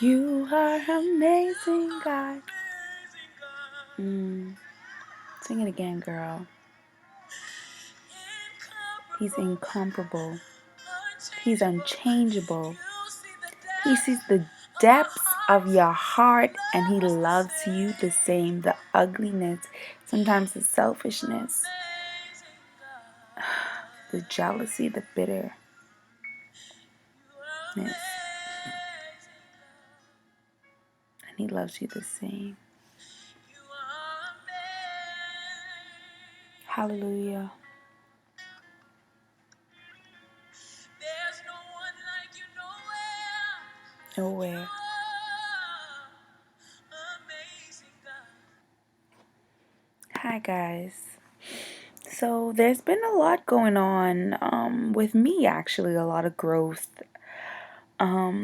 You are amazing, God. Sing it again, girl. He's incomparable. He's unchangeable. He sees the depths of your heart and he loves you the same. The ugliness, sometimes the selfishness, the jealousy, the bitterness. And he loves you the same. Hallelujah. Nowhere. Hi guys. So there's been a lot going on with me, actually, a lot of growth, a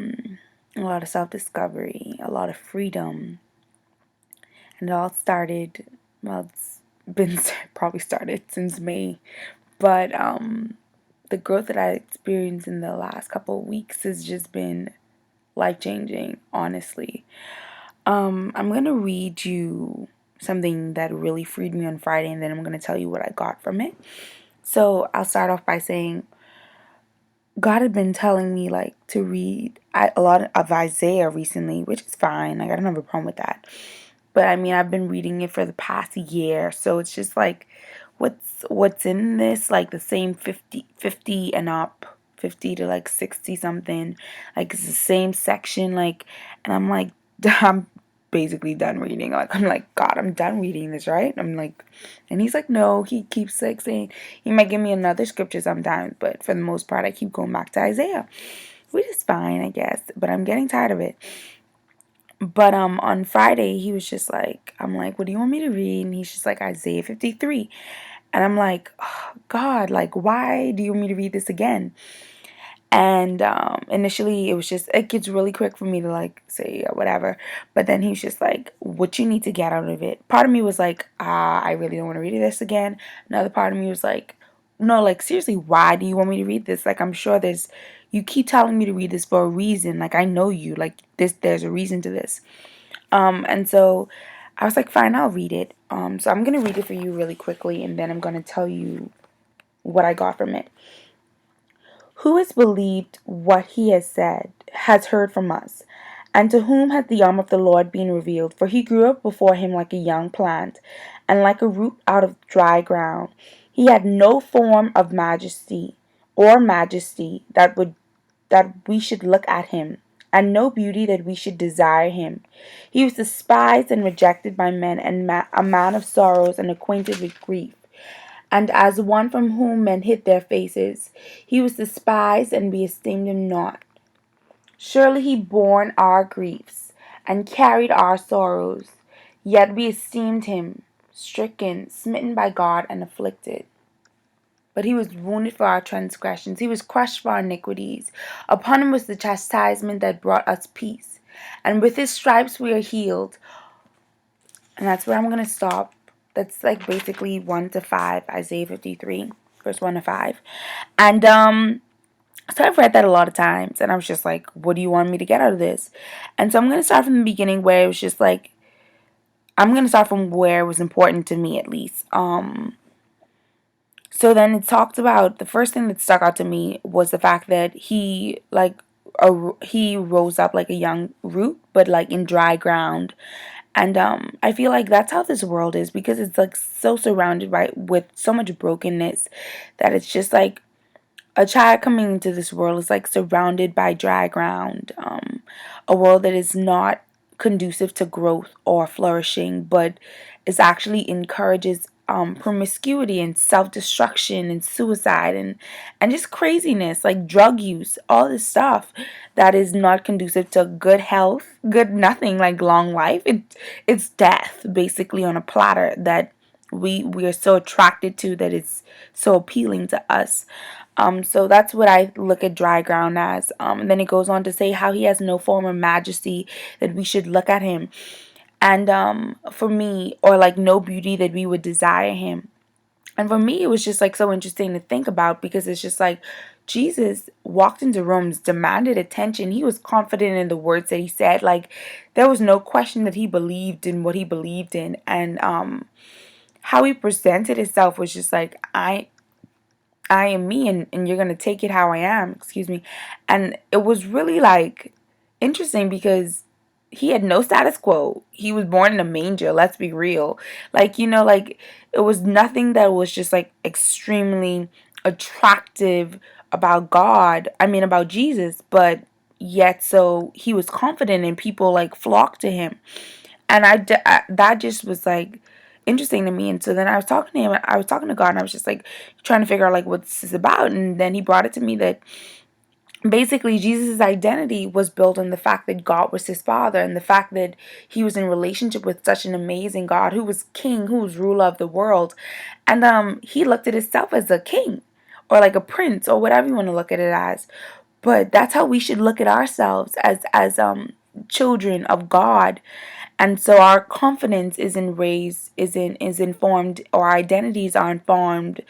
lot of self-discovery, a lot of freedom. And it all started, well, it's been probably started since May, but the growth that I experienced in the last couple of weeks has just been life-changing, honestly. I'm gonna read you something that really freed me on Friday, and then I'm gonna tell you what I got from it. So I'll start off by saying God had been telling me like to read a lot of Isaiah recently, which is fine. Like I don't have a problem with that. But I mean, I've been reading it for the past year, so it's just like what's in this, like the same 50 and up, 50 to like 60 something. Like it's the same section, like, and I'm like I'm basically done reading. Like I'm like, God, I'm done reading this, right? I'm like, and he's like, no. He keeps like saying he might give me another scripture sometimes, but for the most part I keep going back to Isaiah, which is fine, I guess, but I'm getting tired of it. But on Friday he was just like, I'm like, what do you want me to read? And he's just like, Isaiah 53. And I'm like, oh, God, like, why do you want me to read this again? And initially, it gets really quick for me to like say whatever. But then he's just like, what you need to get out of it. Part of me was like, I really don't want to read this again. Another part of me was like, no, like, seriously, why do you want me to read this? Like, I'm sure you keep telling me to read this for a reason. Like, I know you. Like, there's a reason to this. And so I was like, fine, I'll read it. So I'm going to read it for you really quickly, and then I'm going to tell you what I got from it. Who has believed what he has said, has heard from us? And to whom has the arm of the Lord been revealed? For he grew up before him like a young plant, and like a root out of dry ground. He had no form of majesty that we should look at him, and no beauty that we should desire him. He was despised and rejected by men, and a man of sorrows and acquainted with grief. And as one from whom men hid their faces, he was despised, and we esteemed him not. Surely he bore our griefs, and carried our sorrows. Yet we esteemed him stricken, smitten by God, and afflicted. But he was wounded for our transgressions, he was crushed for our iniquities. Upon him was the chastisement that brought us peace, and with his stripes we are healed. And that's where I'm going to stop. That's like basically 1 to 5, Isaiah 53, verse 1 to 5. And so I've read that a lot of times, and I was just like, what do you want me to get out of this? And so I'm going to start from the beginning, where it was just like, I'm going to start from where it was important to me, at least. So then it talked about, the first thing that stuck out to me was the fact that he rose up like a young root, but like in dry ground. And I feel like that's how this world is, because it's like so surrounded with so much brokenness, that it's just like a child coming into this world is like surrounded by dry ground, a world that is not conducive to growth or flourishing, but is actually encourages promiscuity and self-destruction and suicide and just craziness, like drug use, all this stuff that is not conducive to good health, good nothing, like long life. It's death basically on a platter that we are so attracted to, that it's so appealing to us. So that's what I look at dry ground as. And then it goes on to say how he has no form of majesty that we should look at him. And for me, or like no beauty that we would desire him. And for me, it was just like so interesting to think about, because it's just like, Jesus walked into rooms, demanded attention. He was confident in the words that he said. Like, there was no question that he believed in what he believed in. And how he presented himself was just like, I am me, and you're gonna take it how I am, excuse me. And it was really like interesting because he had no status quo. He was born in a manger, let's be real. Like, like it was nothing that was just like extremely attractive about God. I mean about Jesus, but yet so he was confident and people like flocked to him. And that just was like interesting to me. And so then I was talking to him, I was talking to God, and I was just like trying to figure out like what this is about. And then he brought it to me that basically Jesus' identity was built on the fact that God was his father, and the fact that he was in relationship with such an amazing God who was king, who was ruler of the world. And he looked at himself as a king, or like a prince, or whatever you want to look at it as. But that's how we should look at ourselves, as children of God. And so our confidence is informed, or our identities are informed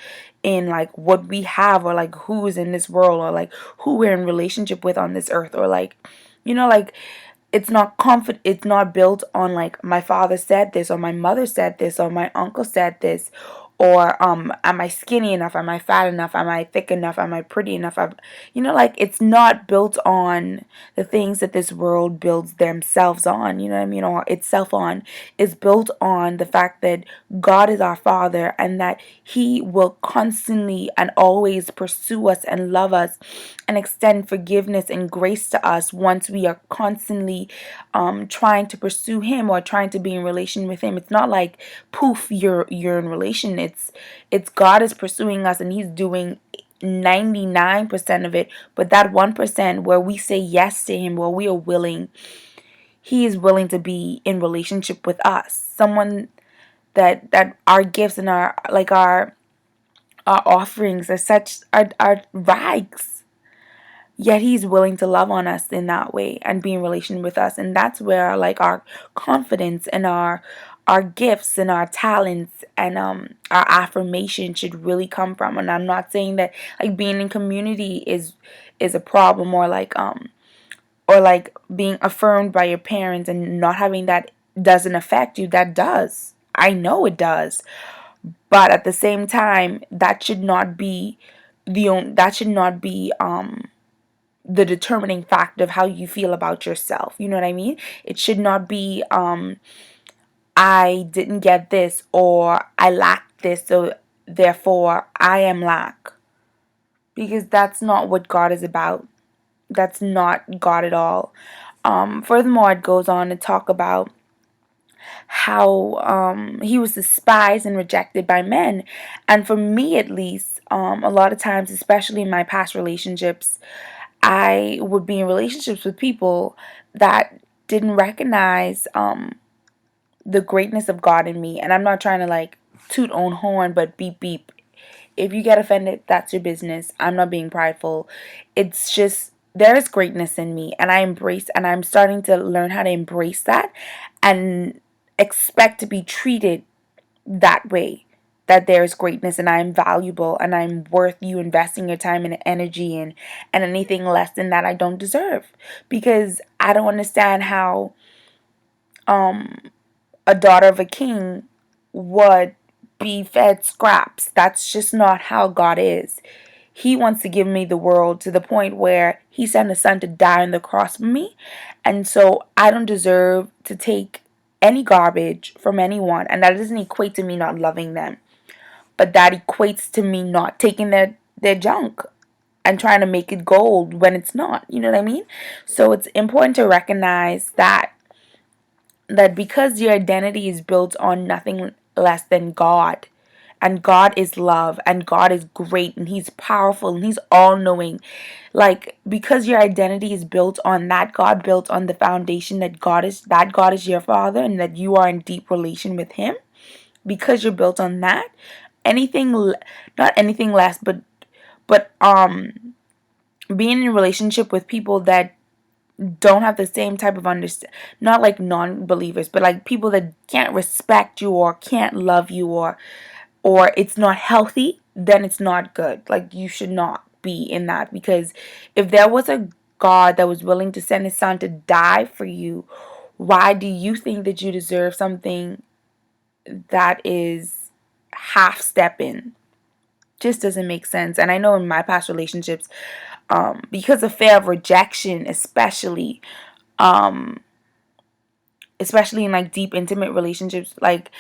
in like what we have, or like who is in this world, or like who we're in relationship with on this earth, or like, like it's not built on like my father said this, or my mother said this, or my uncle said this, or am I skinny enough, am I fat enough, am I thick enough, am I pretty enough, like it's not built on the things that this world builds themselves on, you know what I mean, or itself on. It's built on the fact that God is our father, and that he will constantly and always pursue us and love us and extend forgiveness and grace to us once we are constantly trying to pursue him, or trying to be in relation with him. It's not like poof, you're in relation. It's God is pursuing us, and he's doing 99% of it. But that 1% where we say yes to him, where we are willing, he is willing to be in relationship with us. Someone that our gifts and our offerings are rags, yet he's willing to love on us in that way and be in relation with us. And that's where like our confidence and our gifts and our talents and our affirmation should really come from. And I'm not saying that like being in community is a problem, or like being affirmed by your parents and not having that doesn't affect you. That does. I know it does. But at the same time, that should not be the determining factor of how you feel about yourself. You know what I mean? It should not be I didn't get this, or I lacked this, so therefore I am lack. Because that's not what God is about. That's not God at all. Furthermore, it goes on to talk about how he was despised and rejected by men. And for me, at least, a lot of times, especially in my past relationships, I would be in relationships with people that didn't recognize the greatness of God in me. And I'm not trying to like toot own horn, but beep beep. If you get offended, that's your business. I'm not being prideful. It's just there is greatness in me, and I'm starting to learn how to embrace that and expect to be treated that way, that there is greatness and I'm valuable and I'm worth you investing your time and energy in, and anything less than that I don't deserve. Because I don't understand how a daughter of a king would be fed scraps. That's just not how God is. He wants to give me the world, to the point where he sent his son to die on the cross for me. And so I don't deserve to take any garbage from anyone. And that doesn't equate to me not loving them, but that equates to me not taking their junk and trying to make it gold when it's not. You know what I mean? So it's important to recognize that because your identity is built on nothing less than God, and God is love, and God is great, and he's powerful, and he's all-knowing. Like, because your identity is built on that, God built on the foundation that God is your father, and that you are in deep relation with him. Because you're built on that, not anything less, but being in a relationship with people that don't have the same type of understand, not like non-believers, but like people that can't respect you or can't love you, or it's not healthy, then it's not good. Like, you should not be in that. Because if there was a God that was willing to send his son to die for you, why do you think that you deserve something that is half stepping? Just doesn't make sense. And I know in my past relationships, because of fear of rejection, um, especially in like deep intimate relationships, like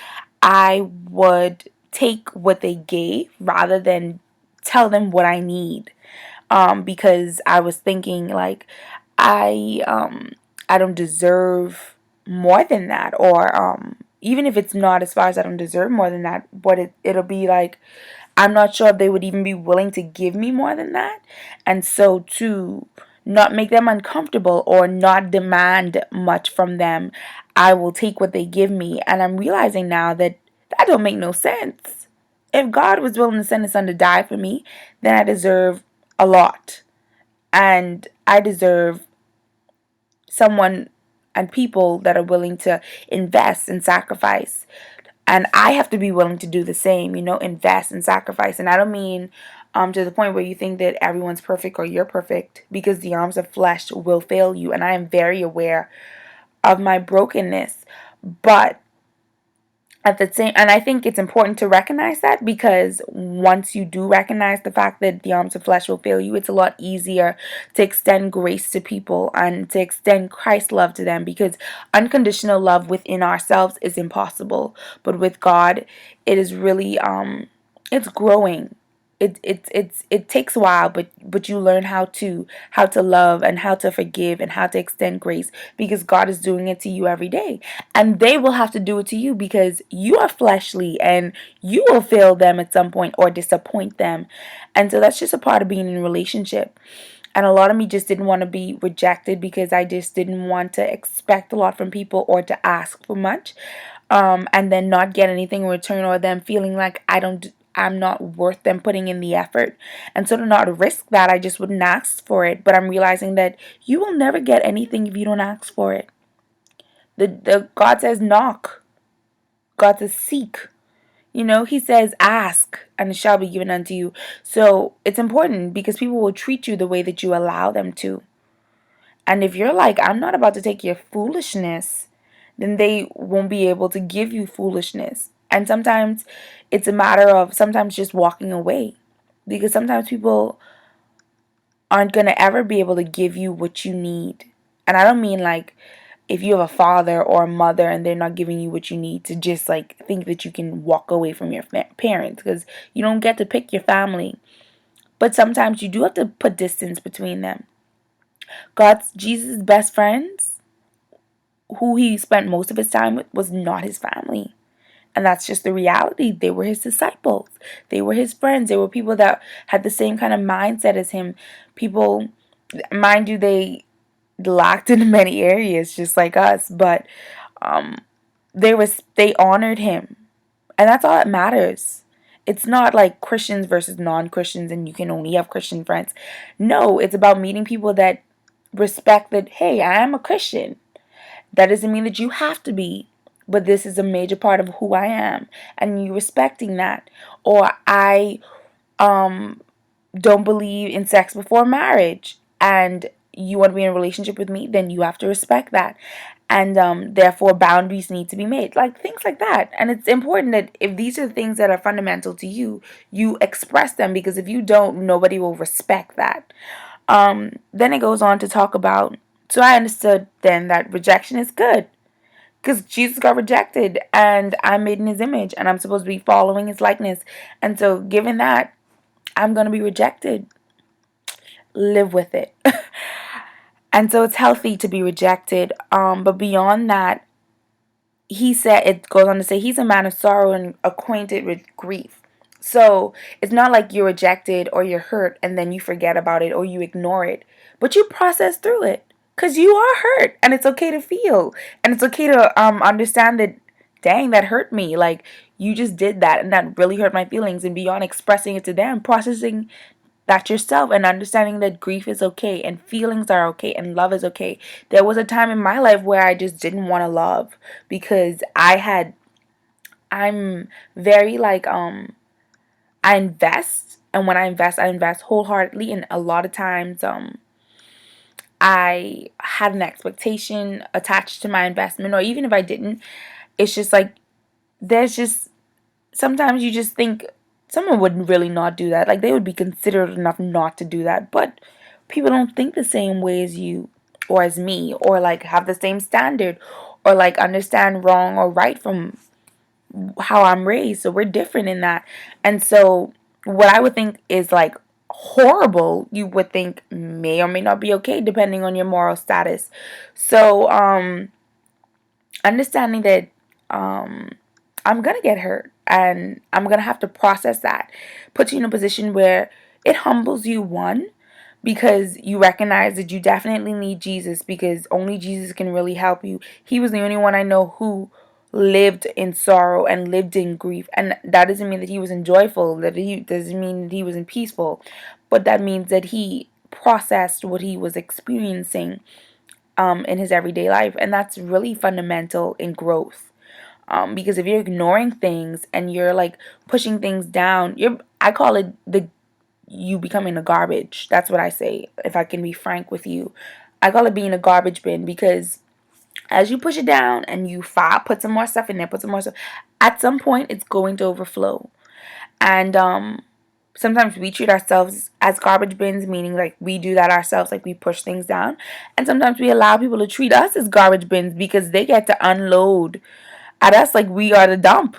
I would take what they gave rather than tell them what I need, because I was thinking like I um I don't deserve more than that, or even if it's not as far as I don't deserve more than that, but it'll be like I'm not sure if they would even be willing to give me more than that. And so to not make them uncomfortable or not demand much from them, I will take what they give me. And I'm realizing now that that don't make no sense. If God was willing to send his son to die for me, then I deserve a lot. And I deserve someone and people that are willing to invest and sacrifice. And I have to be willing to do the same, invest and sacrifice. And I don't mean to the point where you think that everyone's perfect or you're perfect, because the arms of flesh will fail you. And I am very aware of my brokenness. But at the same, and I think it's important to recognize that, because once you do recognize the fact that the arms of flesh will fail you, it's a lot easier to extend grace to people and to extend Christ's love to them, because unconditional love within ourselves is impossible, but with God it is really it's growing. It takes a while, but you learn how to love and how to forgive and how to extend grace, because God is doing it to you every day. And they will have to do it to you because you are fleshly and you will fail them at some point or disappoint them. And so that's just a part of being in a relationship. And a lot of me just didn't want to be rejected because I just didn't want to expect a lot from people or to ask for much, and then not get anything in return, or them feeling like I'm not worth them putting in the effort. And so to not risk that, I just wouldn't ask for it. But I'm realizing that you will never get anything if you don't ask for it. The God says knock. God says seek. He says ask and it shall be given unto you. So it's important because people will treat you the way that you allow them to. And if you're like, I'm not about to take your foolishness, then they won't be able to give you foolishness. And sometimes it's a matter of sometimes just walking away. Because sometimes people aren't going to ever be able to give you what you need. And I don't mean like if you have a father or a mother and they're not giving you what you need, to just like think that you can walk away from your parents, because you don't get to pick your family. But sometimes you do have to put distance between them. Jesus' best friends, who he spent most of his time with, was not his family. And that's just the reality. They were his disciples. They were his friends. They were people that had the same kind of mindset as him. People, mind you, they lacked in many areas, just like us, but um, they honored him, and that's all that matters. It's not like Christians versus non-Christians, and you can only have Christian friends. No, it's about meeting people that respect that. Hey, I am a Christian. That doesn't mean that you have to be, but this is a major part of who I am, and you respecting that. Or I um don't believe in sex before marriage, and you want to be in a relationship with me, then you have to respect that. And therefore boundaries need to be made, like things like that. And it's important that if these are the things that are fundamental to you, you express them, because if you don't, nobody will respect that. Then it goes on to talk about, so I understood then that rejection is good, because Jesus got rejected and I'm made in his image and I'm supposed to be following his likeness. And so given that I'm going to be rejected, live with it. And so it's healthy to be rejected. But beyond that, he said, it goes on to say, he's a man of sorrow and acquainted with grief. So it's not like you're rejected or you're hurt and then you forget about it or you ignore it, but you process through it, because you are hurt, and it's okay to feel, and it's okay to understand that, dang, that hurt me. Like, you just did that and that really hurt my feelings. And beyond expressing it to them, processing that yourself and understanding that grief is okay and feelings are okay and love is okay. There was a time in my life where I just didn't want to love, because I'm very like I invest, and when I invest wholeheartedly, and a lot of times I had an expectation attached to my investment, or even if I didn't, it's just like there's just sometimes you just think someone would really not do that. Like they would be considerate enough not to do that, but people don't think the same way as you or as me, or like have the same standard, or like understand wrong or right from how I'm raised. So we're different in that. And so what I would think is like horrible, you would think may or may not be okay depending on your moral status. So understanding that um I'm gonna get hurt and I'm gonna have to process that puts you in a position where it humbles you, one, because you recognize that you definitely need Jesus, because only Jesus can really help you. He was the only one I know who lived in sorrow and lived in grief, and that doesn't mean that he was in joyful, that he doesn't mean that he was in peaceful, but that means that he processed what he was experiencing in his everyday life, and that's really fundamental in growth. Because if you're ignoring things and you're like pushing things down, I call it the you becoming a garbage. That's what I say, if I can be frank with you. I call it being a garbage bin, because as you push it down and you put some more stuff in there, put some more stuff, at some point it's going to overflow. And sometimes we treat ourselves as garbage bins, meaning like we do that ourselves, like we push things down. And sometimes we allow people to treat us as garbage bins because they get to unload at us like we are the dump.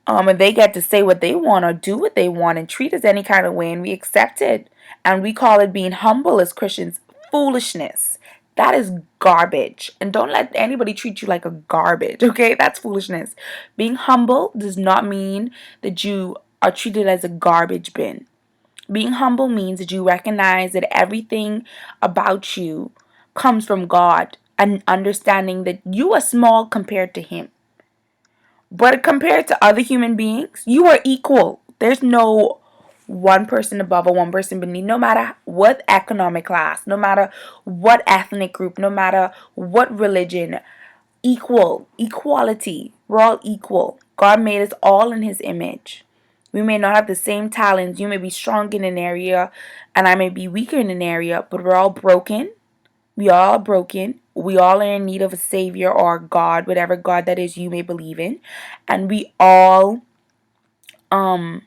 And they get to say what they want or do what they want and treat us any kind of way, and we accept it. And we call it being humble as Christians foolishness. That is garbage. And don't let anybody treat you like a garbage, okay? That's foolishness. Being humble does not mean that you are treated as a garbage bin. Being humble means that you recognize that everything about you comes from God, and understanding that you are small compared to Him. But compared to other human beings, you are equal. There's no one person above or one person beneath, no matter what economic class, no matter what ethnic group, no matter what religion. Equal, equality. We're all equal. God made us all in His image. We may not have the same talents. You may be strong in an area and I may be weaker in an area, but we're all broken. We all are broken. We all are in need of a savior or God, whatever God that is you may believe in. And um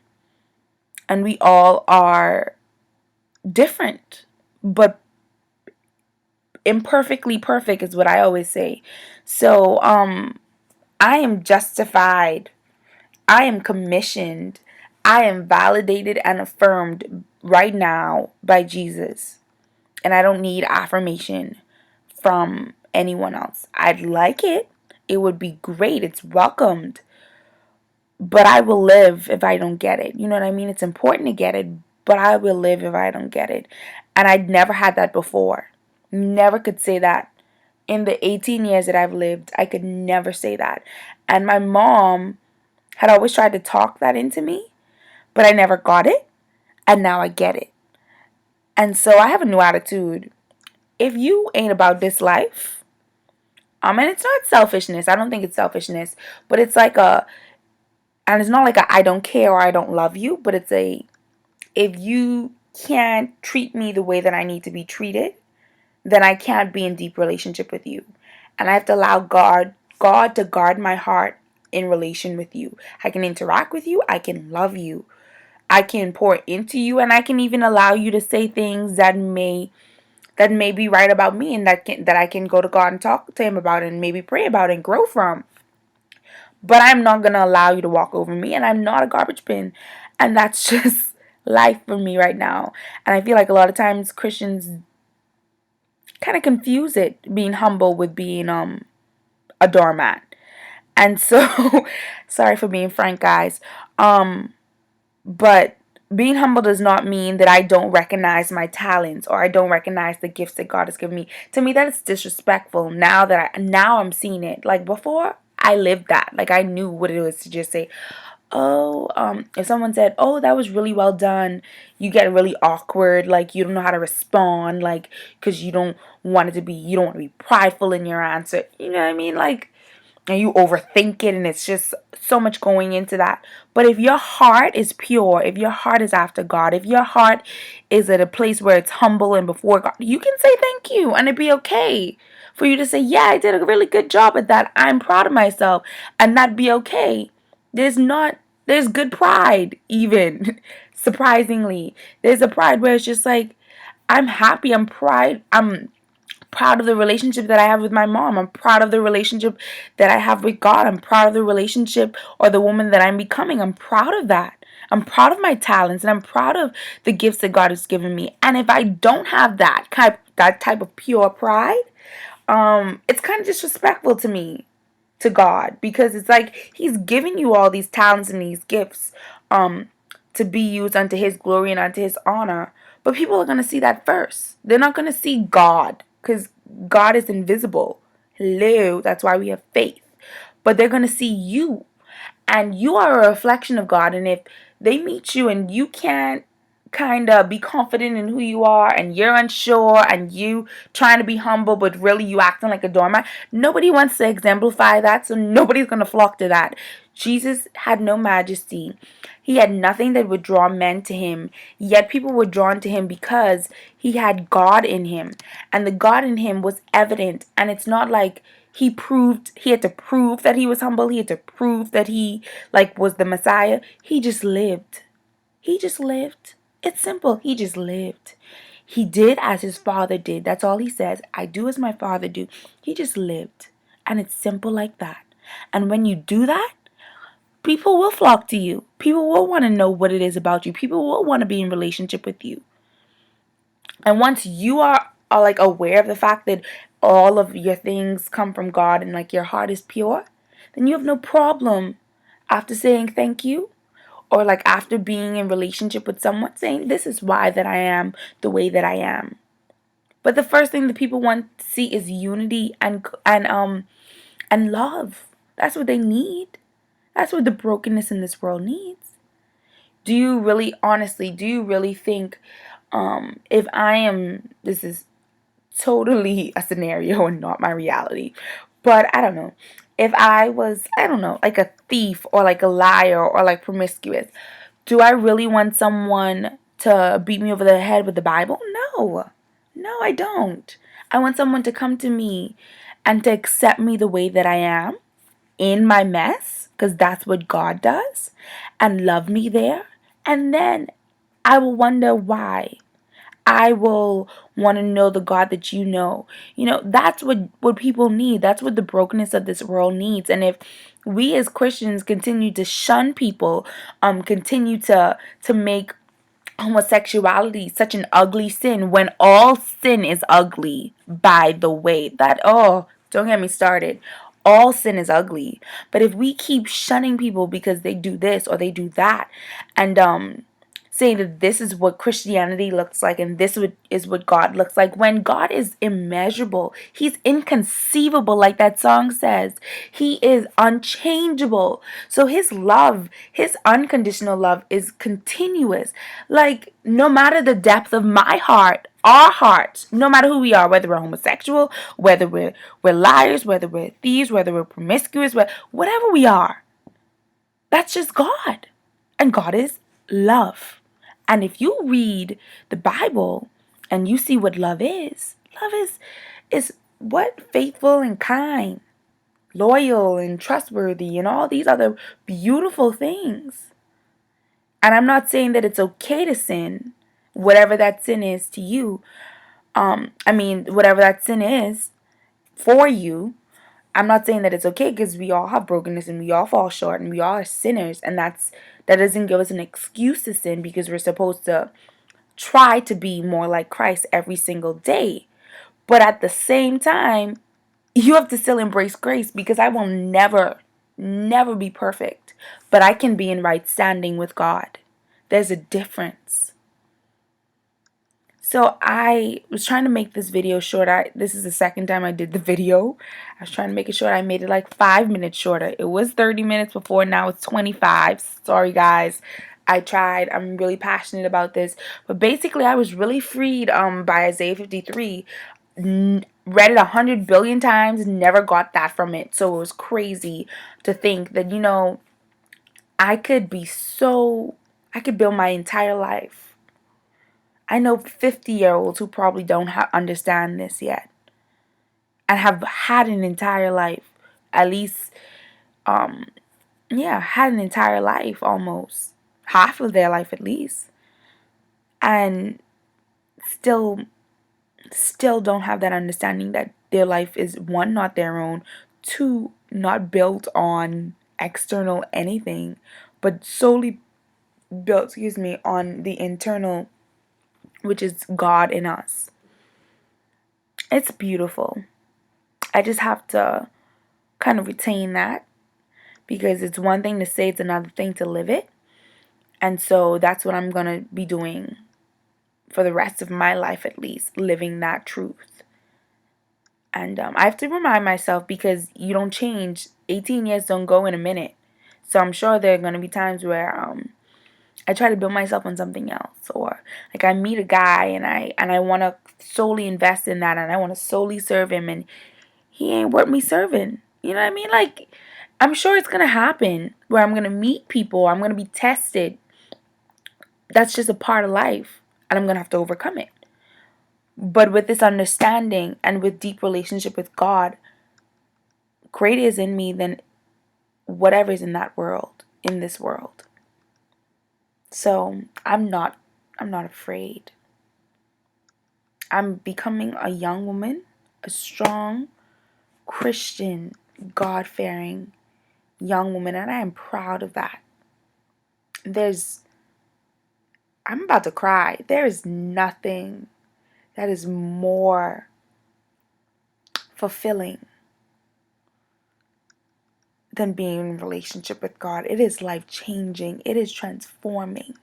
we all are different, but imperfectly perfect is what I always say. So I am justified. I am commissioned. I am validated and affirmed right now by Jesus. And I don't need affirmation from anyone else. I'd like it. It would be great. It's welcomed. But I will live if I don't get it. You know what I mean? It's important to get it, but I will live if I don't get it. And I'd never had that before. Never could say that. In the 18 years that I've lived, I could never say that. And my mom had always tried to talk that into me, but I never got it. And now I get it. And so I have a new attitude. If you ain't about this life, and it's not selfishness. I don't think it's selfishness, but it's like and it's not like I don't care or I don't love you, but it's if you can't treat me the way that I need to be treated, then I can't be in deep relationship with you. And I have to allow God to guard my heart in relation with you. I can interact with you, I can love you, I can pour into you, and I can even allow you to say things that may be right about me, and that I can go to God and talk to Him about and maybe pray about and grow from. But I'm not gonna allow you to walk over me, and I'm not a garbage bin. And that's just life for me right now. And I feel like a lot of times Christians kind of confuse it, being humble with being a doormat. And so sorry for being frank, guys. But being humble does not mean that I don't recognize my talents or I don't recognize the gifts that God has given me. To me, that is disrespectful. Now I'm seeing it. Like before, I lived that. Like I knew what it was to just say, "Oh, if someone said, 'Oh, that was really well done,' you get really awkward. Like you don't know how to respond. Like because you don't want to be prideful in your answer. You know what I mean? Like." and you overthink it, and it's just so much going into that. But if your heart is pure, if your heart is after God, if your heart is at a place where it's humble and before God, you can say thank you, and it'd be okay for you to say, yeah, I did a really good job at that, I'm proud of myself, and that'd be okay. There's good pride, even surprisingly. There's a pride where it's just like, I'm happy, I'm proud of the relationship that I have with my mom. I'm proud of the relationship that I have with God. I'm proud of the relationship or the woman that I'm becoming. I'm proud of that. I'm proud of my talents, and I'm proud of the gifts that God has given me. And if I don't have that type of pure pride, it's kind of disrespectful to me, to God, because it's like He's giving you all these talents and these gifts um to be used unto His glory and unto His honor. But people are going to see that first. They're not going to see God, because God is invisible. Hello, that's why we have faith. But they're going to see you, and you are a reflection of God. And if they meet you and you can't kind of be confident in who you are, and you're unsure, and you trying to be humble but really you acting like a doormat, nobody wants to exemplify that, so nobody's going to flock to that. Jesus had no majesty. He had nothing that would draw men to him, yet people were drawn to him because he had God in him, and the God in him was evident. And it's not like he had to prove that he was humble. He had to prove that he was the Messiah. He just lived. He just lived. It's simple. He just lived. He did as his father did. That's all he says. I do as my father do. He just lived. And it's simple like that. And when you do that, people will flock to you. People will want to know what it is about you. People will want to be in relationship with you. And once you are like aware of the fact that all of your things come from God, and like your heart is pure, then you have no problem after saying thank you, or like after being in relationship with someone, saying this is why that I am the way that I am. But the first thing that people want to see is unity and love. That's what they need. That's what the brokenness in this world needs. Do you really, honestly, do you really think if I am, this is totally a scenario and not my reality, but I don't know, if I was, I don't know, like a thief or like a liar or like promiscuous, do I really want someone to beat me over the head with the Bible? No. No, I don't. I want someone to come to me and to accept me the way that I am in my mess, because that's what God does, and love me there. And then I will wonder why. I will want to know the God that you know. That's what people need. That's what the brokenness of this world needs. And if we as Christians continue to shun people, continue to make homosexuality such an ugly sin, when all sin is ugly, by the way, that, oh, don't get me started. All sin is ugly. But if we keep shunning people because they do this or they do that, and saying that this is what Christianity looks like and is what God looks like, when God is immeasurable, He's inconceivable, like that song says. He is unchangeable. So His love, His unconditional love, is continuous. Like, no matter the depth of my heart, our hearts, no matter who we are, whether we're homosexual, whether we're liars, whether we're thieves, whether we're promiscuous, whatever we are, that's just God. And God is love. And if you read the Bible and you see what love is what? Faithful and kind, loyal and trustworthy, and all these other beautiful things. And I'm not saying that it's okay to sin, whatever that sin is to you. Whatever that sin is for you, I'm not saying that it's okay, because we all have brokenness and we all fall short and we all are sinners, and that doesn't give us an excuse to sin, because we're supposed to try to be more like Christ every single day. But at the same time, you have to still embrace grace, because I will never be perfect, but I can be in right standing with God. There's a difference. So I was trying to make this video short. This is the second time I did the video. I was trying to make it short. I made it like 5 minutes shorter. It was 30 minutes before. Now it's 25. Sorry, guys. I tried. I'm really passionate about this. But basically, I was really freed by Isaiah 53. read it 100 billion times, never got that from it. So it was crazy to think that, I could be so, I could build my entire life. I know 50-year-olds who probably don't understand this yet and have had an entire life, at least, um, yeah, had an entire life almost, half of their life at least, and still don't have that understanding that their life is, one, not their own, two, not built on external anything, but solely built, on the internal, which is God in us. It's beautiful. I just have to kind of retain that, because it's one thing to say, it's another thing to live it. And so that's what I'm going to be doing for the rest of my life, at least, living that truth. And I have to remind myself, because you don't change. 18 years don't go in a minute. So I'm sure there are going to be times where I try to build myself on something else, or like I meet a guy and I want to solely invest in that, and I want to solely serve him, and he ain't worth me serving. You know what I mean? Like, I'm sure it's going to happen where I'm going to meet people, I'm going to be tested. That's just a part of life, and I'm going to have to overcome it. But with this understanding and with deep relationship with God, greater is in me than whatever is in that world, in this world. So I'm not afraid. I'm becoming a young woman, a strong, Christian, God-fearing young woman, and I am proud of that. I'm about to cry. There is nothing that is more fulfilling than being in a relationship with God. It is life-changing. It is transforming.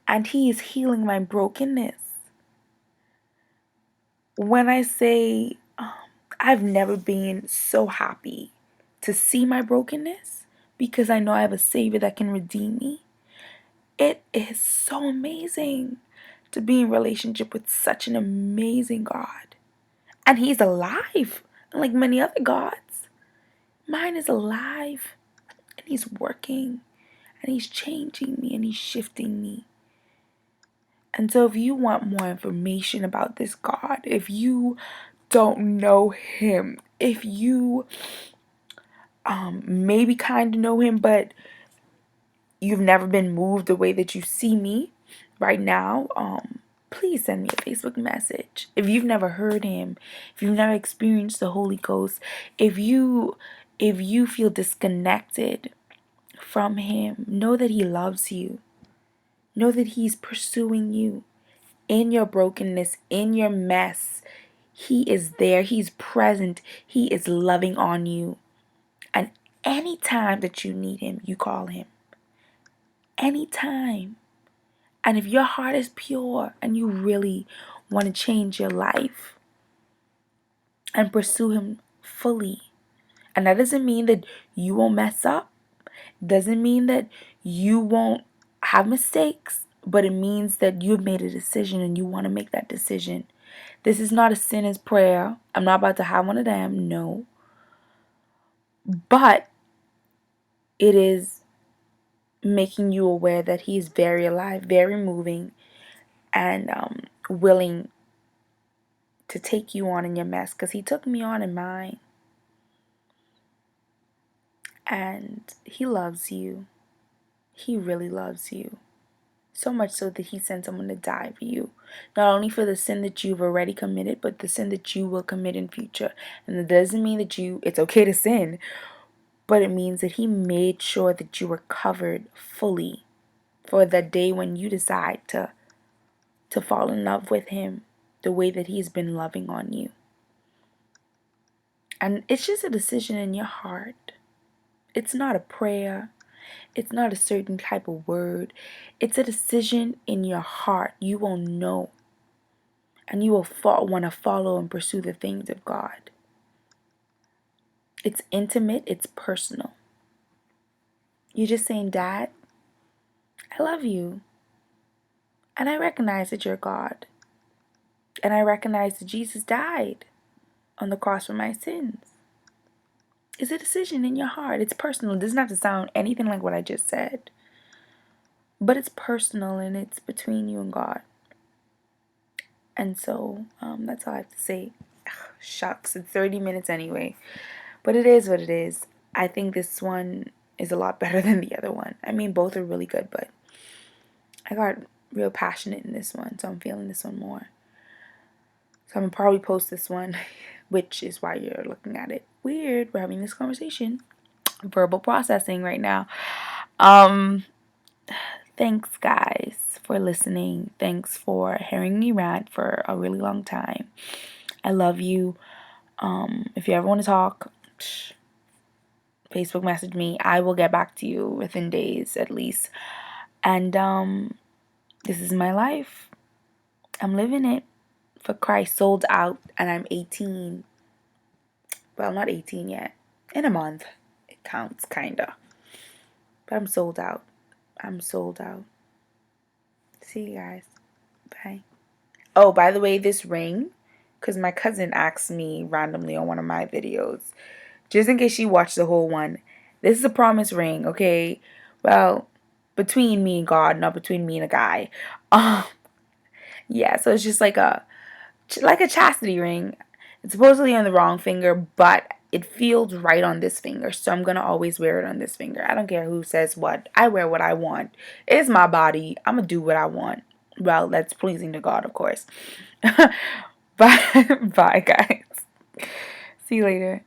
And He is healing my brokenness. When I say I've never been so happy to see my brokenness, because I know I have a Savior that can redeem me. It is so amazing to be in relationship with such an amazing God. And He's alive, unlike many other gods. Mine is alive, and He's working, and He's changing me, and He's shifting me. And so if you want more information about this God, if you don't know Him, if you maybe kind of know Him, but you've never been moved the way that you see me right now, please send me a Facebook message. If you've never heard Him, if you've never experienced the Holy Ghost, if you feel disconnected from Him, know that He loves you. Know that He's pursuing you in your brokenness, in your mess. He is there. He's present. He is loving on you. And anytime that you need Him, you call Him. Anytime. And if your heart is pure and you really want to change your life and pursue Him fully, and that doesn't mean that you won't mess up, doesn't mean that you won't have mistakes, but it means that you've made a decision and you want to make that decision. This is not a sinner's prayer. I'm not about to have one of them, no. But it is making you aware that He is very alive, very moving, and willing to take you on in your mess, because He took me on in mine. And He loves you. He really loves you. So much so that He sent someone to die for you. Not only for the sin that you've already committed, but the sin that you will commit in future. And it doesn't mean that it's okay to sin, but it means that He made sure that you were covered fully for the day when you decide to fall in love with Him the way that He's been loving on you. And it's just a decision in your heart. It's not a prayer. It's not a certain type of word. It's a decision in your heart. You will know. And you will want to follow and pursue the things of God. It's intimate. It's personal. You're just saying, Dad, I love you. And I recognize that you're God. And I recognize that Jesus died. on the cross for my sins. It's a decision in your heart. It's personal. It doesn't have to sound anything like what I just said. But it's personal and it's between you and God. And so that's all I have to say. Ugh, shucks, it's 30 minutes anyway. But it is what it is. I think this one is a lot better than the other one. I mean, both are really good, but I got real passionate in this one, so I'm feeling this one more. So I'm going to probably post this one, which is why you're looking at it. Weird, we're having this conversation. Verbal processing right now. Thanks, guys, for listening. Thanks for hearing me rant for a really long time. I love you. If you ever want to talk, Facebook message me. I will get back to you within days at least. And this is my life. I'm living it for Christ. Sold out, and I'm 18. Well, not 18 yet. In a month. It counts, kinda. But I'm sold out. I'm sold out. See you guys. Bye. Oh, by the way, this ring, because my cousin asked me randomly on one of my videos, just in case she watched the whole one, this is a promise ring, okay? Well, between me and God, not between me and a guy. Yeah, so it's just like a chastity ring. It's supposedly on the wrong finger, but it feels right on this finger, so I'm gonna always wear it on this finger. I don't care who says what. I wear what I want. It's my body. I'm gonna do what I want. Well, that's pleasing to God, of course. Bye, bye, guys. See you later.